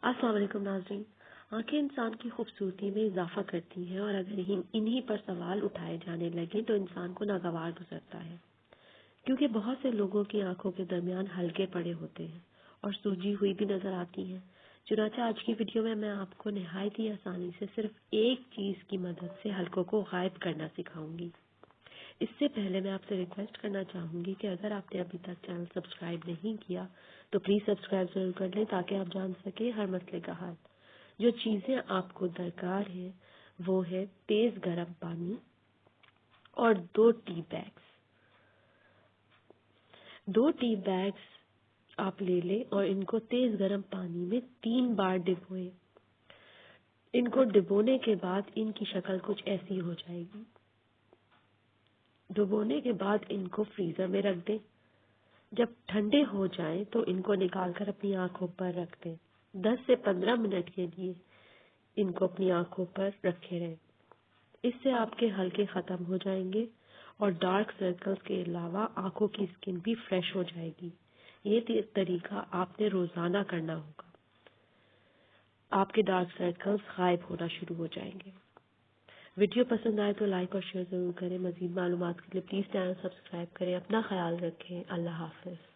السلام علیکم ناظرین. آنکھیں انسان کی خوبصورتی میں اضافہ کرتی ہیں اور اگر انہی پر سوال اٹھائے جانے لگیں تو انسان کو ناگوار گزرتا ہے، کیونکہ بہت سے لوگوں کی آنکھوں کے درمیان حلقے پڑے ہوتے ہیں اور سوجی ہوئی بھی نظر آتی ہیں. چنانچہ آج کی ویڈیو میں آپ کو نہایت ہی آسانی سے صرف ایک چیز کی مدد سے حلقوں کو غائب کرنا سکھاؤں گی. اس سے پہلے میں آپ سے ریکویسٹ کرنا چاہوں گی کہ اگر آپ نے ابھی تک چینل سبسکرائب نہیں کیا تو پلیز سبسکرائب ضرور کر لیں تاکہ آپ جان سکیں ہر مسئلے کا حل. جو چیزیں آپ کو درکار ہیں وہ ہے تیز گرم پانی اور 2 ٹی بیگز. 2 ٹی بیگز آپ لے لیں اور ان کو تیز گرم پانی میں 3 بار ڈبوئیں. ان کو ڈبونے کے بعد ان کی شکل کچھ ایسی ہو جائے گی. ڈبونے کے بعد ان کو فریزر میں رکھ دیں. جب ٹھنڈے ہو جائیں تو ان کو نکال کر اپنی آنکھوں پر رکھ دیں. 10 سے 15 منٹ کے لیے ان کو اپنی آنکھوں پر رکھے رہیں. اس سے آپ کے حلقے ختم ہو جائیں گے اور ڈارک سرکلز کے علاوہ آنکھوں کی اسکن بھی فریش ہو جائے گی. یہ طریقہ آپ نے روزانہ کرنا ہوگا. آپ کے ڈارک سرکلز غائب ہونا شروع ہو جائیں گے. ویڈیو پسند آئے تو لائک اور شیئر ضرور کریں. مزید معلومات کے لیے پلیز چینل سبسکرائب کریں. اپنا خیال رکھیں. اللہ حافظ.